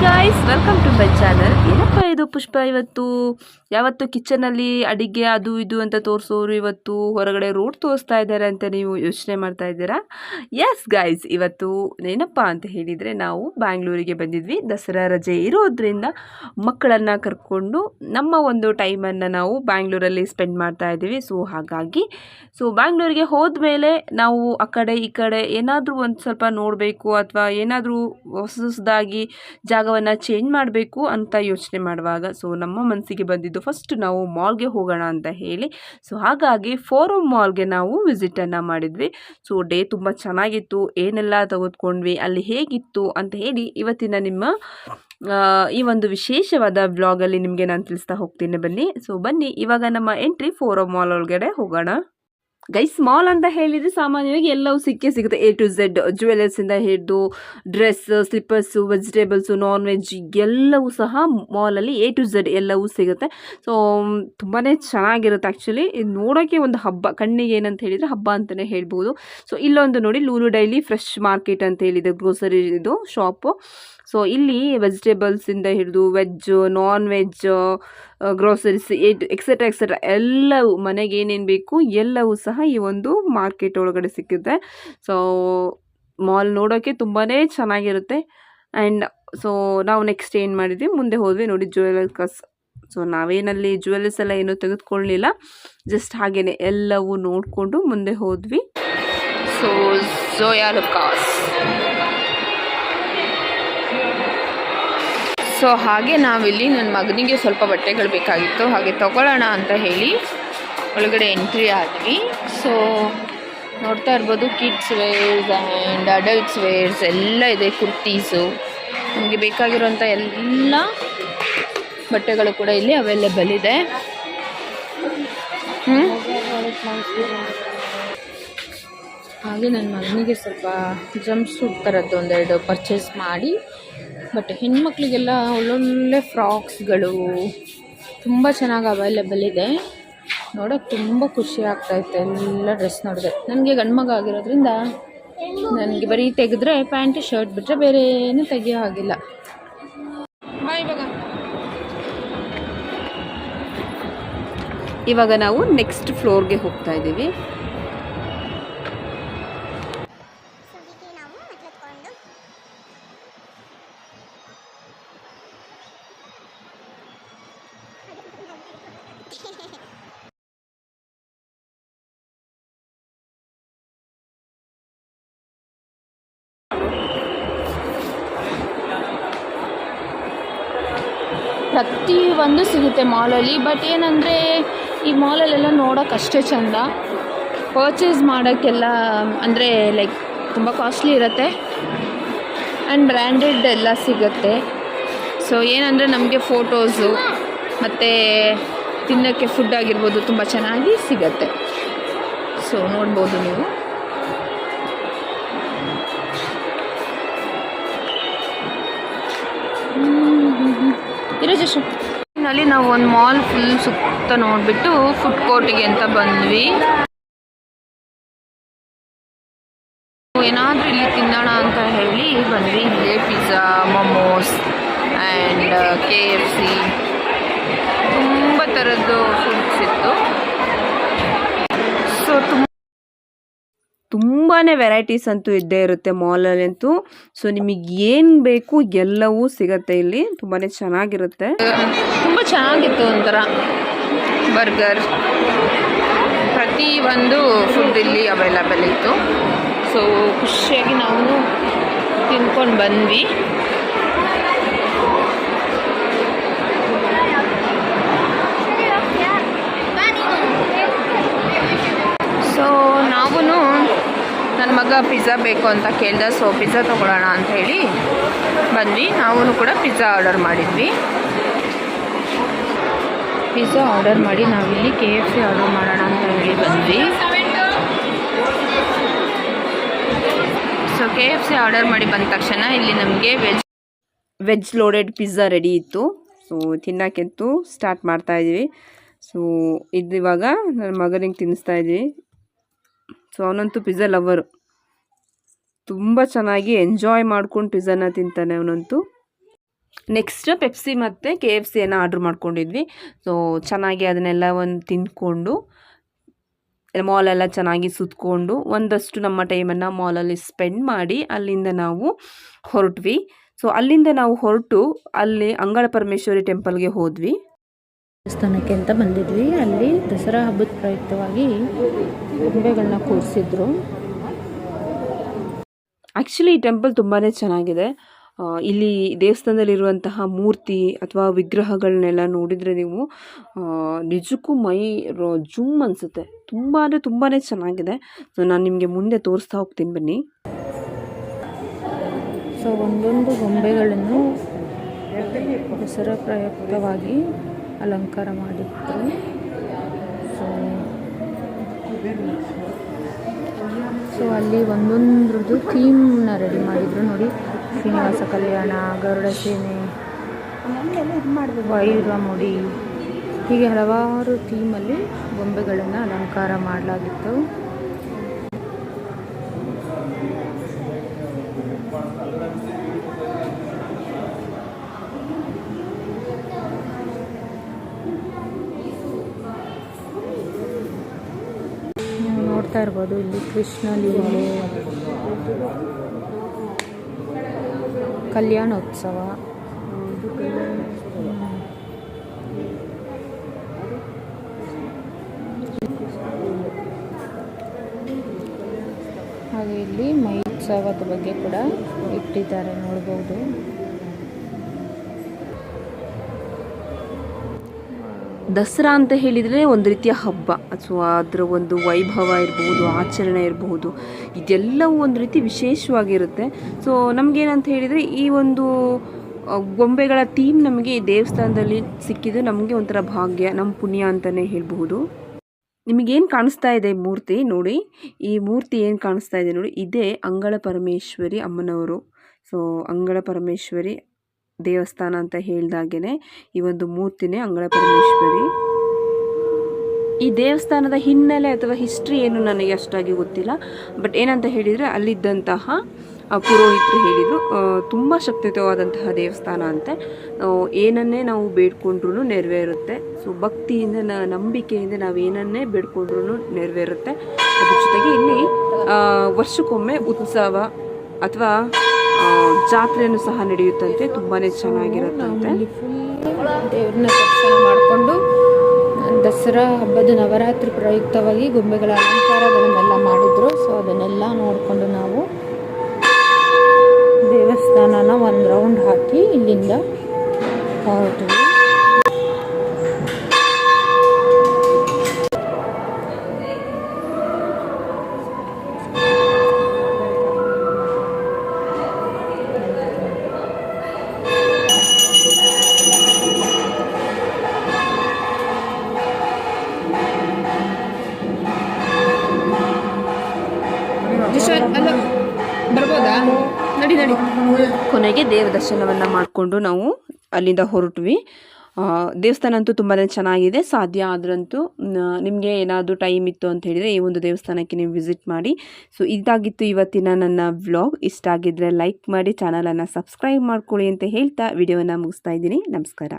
Guys, welcome to my channel. ಏನಪ್ಪ ಇದು ಪುಷ್ಪ ಇವತ್ತು ಯಾವತ್ತು ಕಿಚನಲ್ಲಿ ಅಡಿಗೆ ಅದು ಇದು ಅಂತ ತೋರಿಸೋರು ಇವತ್ತು ಹೊರಗಡೆ ರೋಡ್ ತೋರಿಸ್ತಾ ಇದ್ದಾರೆ ಅಂತ ನೀವು ಯೋಚನೆ ಮಾಡ್ತಾ ಇದ್ದೀರಾ? ಎಸ್ ಗಾಯ್ಸ್, ಇವತ್ತು ಏನಪ್ಪ ಅಂತ ಹೇಳಿದರೆ ನಾವು ಬ್ಯಾಂಗ್ಳೂರಿಗೆ ಬಂದಿದ್ವಿ. ದಸರಾ ರಜೆ ಇರೋದ್ರಿಂದ ಮಕ್ಕಳನ್ನು ಕರ್ಕೊಂಡು ನಮ್ಮ ಒಂದು ಟೈಮನ್ನು ನಾವು ಬ್ಯಾಂಗ್ಳೂರಲ್ಲಿ ಸ್ಪೆಂಡ್ ಮಾಡ್ತಾ ಇದ್ದೀವಿ. ಹಾಗಾಗಿ ಬ್ಯಾಂಗ್ಳೂರಿಗೆ ಹೋದ್ಮೇಲೆ ನಾವು ಆ ಕಡೆ ಈ ಕಡೆ ಏನಾದರೂ ಒಂದು ಸ್ವಲ್ಪ ನೋಡಬೇಕು ಅಥವಾ ಏನಾದರೂ ಹೊಸದಾಗಿ ಜಾಗವನ್ನು ಚೇಂಜ್ ಮಾಡಬೇಕು ಅಂತ ಯೋಚನೆ ಮಾಡುವಾಗ ನಮ್ಮ ಮನಸ್ಸಿಗೆ ಬಂದಿದ್ದು ಫಸ್ಟ್ ನಾವು ಮಾಲ್ಗೆ ಹೋಗೋಣ ಅಂತ ಹೇಳಿ. ಹಾಗಾಗಿ ಫೋರಮ್ ಮಾಲ್ಗೆ ನಾವು ವಿಸಿಟನ್ನು ಮಾಡಿದ್ವಿ. ಡೇ ತುಂಬ ಚೆನ್ನಾಗಿತ್ತು. ಏನೆಲ್ಲ ತೆಗೆದುಕೊಂಡ್ವಿ, ಅಲ್ಲಿ ಹೇಗಿತ್ತು ಅಂತ ಹೇಳಿ ಇವತ್ತಿನ ನಿಮ್ಮ ಈ ಒಂದು ವಿಶೇಷವಾದ ವ್ಲಾಗಲ್ಲಿ ನಿಮಗೆ ನಾನು ತಿಳಿಸ್ತಾ ಹೋಗ್ತೀನಿ. ಬನ್ನಿ ಇವಾಗ ನಮ್ಮ ಎಂಟ್ರಿ ಫೋರಮ್ ಮಾಲ್ ಒಳಗಡೆ ಹೋಗೋಣ. ಗೈಸ್, ಮಾಲ್ ಅಂತ ಹೇಳಿದರೆ ಸಾಮಾನ್ಯವಾಗಿ ಎಲ್ಲವೂ ಸಿಗುತ್ತೆ. A to Z ಜ್ಯುವೆಲರ್ಸಿಂದ ಹಿಡಿದು dress, slippers, vegetables, non veg ಎಲ್ಲವೂ ಸಹ ಮಾಲಲ್ಲಿ A to Z ಎಲ್ಲವೂ ಸಿಗುತ್ತೆ. ತುಂಬಾ ಚೆನ್ನಾಗಿರುತ್ತೆ. ಆ್ಯಕ್ಚುಲಿ ಇದು ನೋಡೋಕ್ಕೆ ಒಂದು ಹಬ್ಬ, ಕಣ್ಣಿಗೆ ಏನಂತ ಹೇಳಿದರೆ ಹಬ್ಬ ಅಂತಲೇ ಹೇಳ್ಬೋದು. ಇಲ್ಲೊಂದು ನೋಡಿ, ಲೂಲು ಡೈಲಿ ಫ್ರೆಶ್ ಮಾರ್ಕೆಟ್ ಅಂತ ಹೇಳಿದೆ, ಗ್ರೋಸರಿ ಇದು ಶಾಪು. ಇಲ್ಲಿ ವೆಜಿಟೇಬಲ್ಸಿಂದ ಹಿಡಿದು veg, non veg, groceries, etcetera ಎಲ್ಲವೂ ಮನೆಗೆ ಏನೇನು ಬೇಕು ಎಲ್ಲವೂ ಸಹ ಈ ಒಂದು ಮಾರ್ಕೆಟ್ ಒಳಗಡೆ ಸಿಕ್ಕುತ್ತೆ. ಮಾಲ್ ನೋಡೋಕ್ಕೆ ತುಂಬಾ ಚೆನ್ನಾಗಿರುತ್ತೆ. ಆ್ಯಂಡ್ ನಾವು ನೆಕ್ಸ್ಟ್ ಏನು ಮಾಡಿದ್ವಿ, ಮುಂದೆ ಹೋದ್ವಿ ನೋಡಿ ಜ್ಯುವೆಲರ್ಸ್. ನಾವೇನಲ್ಲಿ ಜ್ಯುವೆಲರ್ಸ್ ಎಲ್ಲ ಏನೂ ತೆಗೆದುಕೊಳ್ಳಲಿಲ್ಲ, ಜಸ್ಟ್ ಹಾಗೇ ಎಲ್ಲವೂ ನೋಡಿಕೊಂಡು ಮುಂದೆ ಹೋದ್ವಿ. ಝೋಯಾ ಲುಕಾಸ್. ಹಾಗೆ ನಾವಿಲ್ಲಿ ನನ್ನ ಮಗನಿಗೆ ಸ್ವಲ್ಪ ಬಟ್ಟೆಗಳು ಬೇಕಾಗಿತ್ತು, ಹಾಗೆ ತಗೊಳ್ಳೋಣ ಅಂತ ಹೇಳಿ ಒಳಗಡೆ ಎಂಟ್ರಿ ಆದ್ವಿ. ನೋಡ್ತಾ ಇರ್ಬೋದು, kids wares and adults wares ಎಲ್ಲ ಇದೆ. ಕುರ್ತೀಸು, ನಮಗೆ ಬೇಕಾಗಿರೋಂಥ ಎಲ್ಲ ಬಟ್ಟೆಗಳು ಕೂಡ ಇಲ್ಲಿ ಅವೈಲೇಬಲ್ ಇದೆ. ಹಾಗೆ ನನ್ನ ಮಗನಿಗೆ ಸ್ವಲ್ಪ ಜಂಪ್ ಸೂಟ್ ಥರದ್ದು ಒಂದೆರಡು ಪರ್ಚೇಸ್ ಮಾಡಿ, ಬಟ್ ಹೆಣ್ಮಕ್ಳಿಗೆಲ್ಲ ಒಳ್ಳೊಳ್ಳೆ ಫ್ರಾಕ್ಸ್ಗಳು ತುಂಬ ಚೆನ್ನಾಗಿ ಅವೈಲೇಬಲ್ ಇದೆ. ನೋಡೋಕ್ಕೆ ತುಂಬ ಖುಷಿ ಆಗ್ತಾಯಿತ್ತು ಎಲ್ಲ ಡ್ರೆಸ್ ನೋಡಿದೆ. ನನಗೆ ಗಂಡು ಮಗ ಆಗಿರೋದ್ರಿಂದ ನನಗೆ ಬರೀ ತೆಗೆದ್ರೆ ಪ್ಯಾಂಟ್ ಶರ್ಟ್ ಬಿಟ್ಟರೆ ಬೇರೆ ಏನೂ ತೆಗಿಯೋ ಹಾಗಿಲ್ಲ. ಇವಾಗ ನಾವು ನೆಕ್ಸ್ಟ್ ಫ್ಲೋರ್ಗೆ ಹೋಗ್ತಾ ಇದ್ದೀವಿ. ಪ್ರತಿಯೊಂದು ಸಿಗುತ್ತೆ ಮಾಲಲ್ಲಿ. ಬಟ್ ಏನಂದರೆ ಈ ಮಾಲಲ್ಲೆಲ್ಲ ನೋಡೋಕೆ ಅಷ್ಟೇ ಚೆಂದ, ಪರ್ಚೇಸ್ ಮಾಡೋಕ್ಕೆಲ್ಲ ಅಂದರೆ ಲೈಕ್ ತುಂಬ ಕಾಸ್ಟ್ಲಿ ಇರುತ್ತೆ. ಆ್ಯಂಡ್ ಬ್ರ್ಯಾಂಡೆಡ್ ಎಲ್ಲ ಸಿಗುತ್ತೆ. ಏನಂದರೆ ನಮಗೆ ಫೋಟೋಸು ಮತ್ತು ತಿನ್ನೋಕ್ಕೆ ಫುಡ್ ಆಗಿರ್ಬೋದು ತುಂಬ ಚೆನ್ನಾಗಿ ಸಿಗುತ್ತೆ. ನೋಡ್ಬೋದು ನೀವು. ನಲ್ಲಿ ನಾವು ಒಂದು ಮಾಲ್ ಫುಲ್ ಸುತ್ತ ನೋಡಿಬಿಟ್ಟು ಫುಡ್ ಕೋರ್ಟಿಗೆ ಅಂತ ಬಂದ್ವಿ. ಏನಾದರೂ ಇಲ್ಲಿ ತಿನ್ನೋಣ ಅಂತ ಹೇಳಿ ಬಂದ್ವಿ. ಇಲ್ಲೇ ಪಿಜ್ಜಾ, ಮೊಮೋಸ್ ಆ್ಯಂಡ್ KFC ತುಂಬ ಥರದ್ದು ಫುಡ್ಸ್ ಇತ್ತು. ತುಂಬಾ ವೆರೈಟೀಸ್ ಅಂತೂ ಇದ್ದೇ ಇರುತ್ತೆ ಮಾಲಲ್ಲಿ ಅಂತೂ. ನಿಮಗೆ ಏನು ಬೇಕು ಎಲ್ಲವೂ ಸಿಗುತ್ತೆ ಇಲ್ಲಿ. ತುಂಬಾ ಚೆನ್ನಾಗಿರುತ್ತೆ. ತುಂಬ ಚೆನ್ನಾಗಿತ್ತು. ಒಂಥರ ಬರ್ಗರ್, ಪ್ರತಿಯೊಂದು ಫುಡ್ ಇಲ್ಲಿ ಅವೈಲೇಬಲ್ ಇತ್ತು. ಖುಷಿಯಾಗಿ ನಾವು ತಿನ್ಕೊಂಡು ಬಂದ್ವಿ. ನಾವು ನನ್ನ ಮಗ ಪಿಜ್ಜಾ ಬೇಕು ಅಂತ ಕೇಳ್ದ. ಪಿಜ್ಜಾ ತೊಗೊಳ್ಳೋಣ ಅಂತ ಹೇಳಿ ಬಂದ್ವಿ. ನಾವು ಕೂಡ ಪಿಜ್ಜಾ ಆರ್ಡರ್ ಮಾಡಿದ್ವಿ. ಪಿಜ್ಜಾ ಆರ್ಡರ್ ಮಾಡಿ ನಾವಿಲ್ಲಿ KFC ಆರ್ಡರ್ ಮಾಡೋಣ ಅಂತ ಹೇಳಿ ಬಂದ್ವಿ. KFC ಆರ್ಡರ್ ಮಾಡಿ ಬಂದ ತಕ್ಷಣ ಇಲ್ಲಿ ನಮಗೆ ವೆಜ್ ಲೋಡೆಡ್ ಪಿಜ್ಜಾ ರೆಡಿ ಇತ್ತು. ತಿನ್ನೋಕ್ಕಂತೂ ಸ್ಟಾರ್ಟ್ ಮಾಡ್ತಾಯಿದ್ವಿ. ಇದು ಇವಾಗ ನನ್ನ ಮಗನಿಗೆ ತಿನ್ನಿಸ್ತಾ ಇದ್ವಿ. ಅವನಂತೂ ಪಿಜ್ಜಾ ಲವರು. ತುಂಬ ಚೆನ್ನಾಗಿ ಎಂಜಾಯ್ ಮಾಡ್ಕೊಂಡು ಪಿಜ್ಜಾನ ತಿಂತಾನೆ ಅವನಂತೂ. ನೆಕ್ಸ್ಟ್ ಪೆಪ್ಸಿ ಮತ್ತು KFCಯನ್ನು ಆರ್ಡ್ರ್ ಮಾಡ್ಕೊಂಡಿದ್ವಿ. ಸೊ ಚೆನ್ನಾಗಿ ಅದನ್ನೆಲ್ಲ ತಿಂದ್ಕೊಂಡು ಮಾಲೆಲ್ಲ ಚೆನ್ನಾಗಿ ಸುತ್ತಕೊಂಡು ಒಂದಷ್ಟು ನಮ್ಮ ಟೈಮನ್ನು ಮಾಲಲ್ಲಿ ಸ್ಪೆಂಡ್ ಮಾಡಿ ಅಲ್ಲಿಂದ ನಾವು ಹೊರಟ್ವಿ. ಸೊ ಅಲ್ಲಿಂದ ನಾವು ಹೊರಟು ಅಲ್ಲಿ ಅಂಗಳ ಪರಮೇಶ್ವರಿ ಟೆಂಪಲ್ಗೆ ಹೋದ್ವಿ. ದೇವಸ್ಥಾನಕ್ಕೆ ಅಂತ ಬಂದಿದ್ವಿ. ಅಲ್ಲಿ ದಸರಾ ಹಬ್ಬದ ಪ್ರಯುಕ್ತವಾಗಿ ಗೊಂಬೆಗಳನ್ನ ಕೂರಿಸಿದ್ರು. ಆ್ಯಕ್ಚುಲಿ ಈ ಟೆಂಪಲ್ ತುಂಬಾ ಚೆನ್ನಾಗಿದೆ. ಇಲ್ಲಿ ದೇವಸ್ಥಾನದಲ್ಲಿರುವಂತಹ ಮೂರ್ತಿ ಅಥವಾ ವಿಗ್ರಹಗಳನ್ನೆಲ್ಲ ನೋಡಿದರೆ ನೀವು ನಿಜಕ್ಕೂ ಮೈ ಜುಮ್ ಅನಿಸುತ್ತೆ. ತುಂಬ ಅಂದರೆ ತುಂಬಾ ಚೆನ್ನಾಗಿದೆ. ಸೊ ನಾನು ನಿಮಗೆ ಮುಂದೆ ತೋರಿಸ್ತಾ ಹೋಗ್ತೀನಿ ಬನ್ನಿ. ಸೊ ಒಂದೊಂದು ಗೊಂಬೆಗಳನ್ನು ದಸರಾ ಪ್ರಯುಕ್ತವಾಗಿ ಅಲಂಕಾರ ಮಾಡಿದ್ರು. ಸೊ ಅಲ್ಲಿ ಒಂದೊಂದ್ರದ್ದು ಥೀಮ್ನ ರೆಡಿ ಮಾಡಿದ್ರು ನೋಡಿ. ಶ್ರೀನಿವಾಸ ಕಲ್ಯಾಣ, ಗರುಡ ಸೇನೆ, ವೈರಮುಡಿ, ಹೀಗೆ ಹಲವಾರು ಥೀಮಲ್ಲಿ ಗೊಂಬೆಗಳನ್ನು ಅಲಂಕಾರ ಮಾಡಲಾಗಿತ್ತು. ನೀವು ನೋಡ್ತಾ ಇರ್ಬೋದು ಇಲ್ಲಿ ಕೃಷ್ಣ ಲೀಲೆ, ಕಲ್ಯಾಣೋತ್ಸವ, ಹಾಗೆ ಇಲ್ಲಿ ಮಹೋತ್ಸವದ ಬಗ್ಗೆ ಕೂಡ ಇಟ್ಟಿದ್ದಾರೆ ನೋಡ್ಬೋದು. ದಸರಾ ಅಂತ ಹೇಳಿದರೆ ಒಂದು ರೀತಿಯ ಹಬ್ಬ ಅಥವಾ ಅದರ ಒಂದು ವೈಭವ ಇರಬಹುದು, ಆಚರಣೆ ಇರಬಹುದು, ಇದೆಲ್ಲವೂ ಒಂದು ರೀತಿ ವಿಶೇಷವಾಗಿರುತ್ತೆ. ಸೊ ನಮಗೇನಂತ ಹೇಳಿದರೆ ಈ ಒಂದು ಗೊಂಬೆಗಳ ಥೀಮ್ ನಮಗೆ ಈ ದೇವಸ್ಥಾನದಲ್ಲಿ ಸಿಕ್ಕಿದ್ದು ನಮಗೆ ಒಂಥರ ಭಾಗ್ಯ, ನಮ್ಮ ಪುಣ್ಯ ಅಂತಲೇ ಹೇಳಬಹುದು. ನಿಮಗೇನು ಕಾಣಿಸ್ತಾ ಇದೆ ಮೂರ್ತಿ ನೋಡಿ, ಈ ಮೂರ್ತಿ ಏನು ಕಾಣಿಸ್ತಾ ಇದೆ ನೋಡಿ, ಇದೇ ಅಂಗಳ ಪರಮೇಶ್ವರಿ ಅಮ್ಮನವರು. ಸೊ ಅಂಗಳ ಪರಮೇಶ್ವರಿ ದೇವಸ್ಥಾನ ಅಂತ ಹೇಳಿದಾಗೇ ಈ ಒಂದು ಮೂರ್ತಿನೇ ಅಂಗಳ ಪರಮೇಶ್ವರಿ. ಈ ದೇವಸ್ಥಾನದ ಹಿನ್ನೆಲೆ ಅಥವಾ ಹಿಸ್ಟ್ರಿ ಏನು ನನಗೆ ಅಷ್ಟಾಗಿ ಗೊತ್ತಿಲ್ಲ. ಬಟ್ ಏನಂತ ಹೇಳಿದರೆ ಅಲ್ಲಿದ್ದಂತಹ ಪುರೋಹಿತರು ಹೇಳಿದರು, ತುಂಬ ಶಕ್ತಿಯುತವಾದಂತಹ ದೇವಸ್ಥಾನ ಅಂತೆ. ಏನನ್ನೇ ನಾವು ಬೇಡ್ಕೊಂಡ್ರೂ ನೆರವೇರುತ್ತೆ. ಸೊ ಭಕ್ತಿಯಿಂದ ನಂಬಿಕೆಯಿಂದ ನಾವು ಏನನ್ನೇ ಬೇಡ್ಕೊಂಡ್ರೂ ನೆರವೇರುತ್ತೆ. ಅದ್ರ ಜೊತೆಗೆ ಇಲ್ಲಿ ವರ್ಷಕ್ಕೊಮ್ಮೆ ಉತ್ಸವ ಅಥವಾ ಜಾತ್ರೆಯನ್ನು ಸಹ ನಡೆಯುತ್ತಂತೆ. ತುಂಬಾ ಚೆನ್ನಾಗಿರುತ್ತಂತೆ. ದೇವ್ರನ್ನ ದರ್ಶನ ಮಾಡಿಕೊಂಡು ದಸರಾ ಹಬ್ಬದ ನವರಾತ್ರಿ ಪ್ರಯುಕ್ತವಾಗಿ ಗೊಂಬೆಗಳ ಅಲಂಕಾರಗಳನ್ನೆಲ್ಲ ಮಾಡಿದ್ರು. ಸೊ ಅದನ್ನೆಲ್ಲ ನೋಡಿಕೊಂಡು ನಾವು ದೇವಸ್ಥಾನನ ಒಂದು ರೌಂಡ್ ಹಾಕಿ ಇಲ್ಲಿಂದ ಹೊರಟ್ವಿ. ಬರ್ಬೋದಾ? ನಡಿ ನಡಿ. ಕೊನೆಗೆ ದೇವ ದರ್ಶನವನ್ನು ಮಾಡಿಕೊಂಡು ನಾವು ಅಲ್ಲಿಂದ ಹೊರಟ್ವಿ. ದೇವಸ್ಥಾನ ಅಂತೂ ತುಂಬಾ ಚೆನ್ನಾಗಿದೆ. ಸಾಧ್ಯ ಆದ್ರಂತೂ ನಿಮಗೆ ಏನಾದರೂ ಟೈಮ್ ಇತ್ತು ಅಂತ ಹೇಳಿದರೆ ಈ ಒಂದು ದೇವಸ್ಥಾನಕ್ಕೆ ನೀವು ವಿಸಿಟ್ ಮಾಡಿ. ಸೊ ಇದಾಗಿತ್ತು ಇವತ್ತಿನ ನನ್ನ ವ್ಲಾಗ್. ಇಷ್ಟ ಆಗಿದ್ದರೆ ಲೈಕ್ ಮಾಡಿ, ಚಾನಲನ್ನು ಸಬ್ಸ್ಕ್ರೈಬ್ ಮಾಡ್ಕೊಳ್ಳಿ ಅಂತ ಹೇಳ್ತಾ ವಿಡಿಯೋವನ್ನು ಮುಗಿಸ್ತಾ ಇದ್ದೀನಿ. ನಮಸ್ಕಾರ.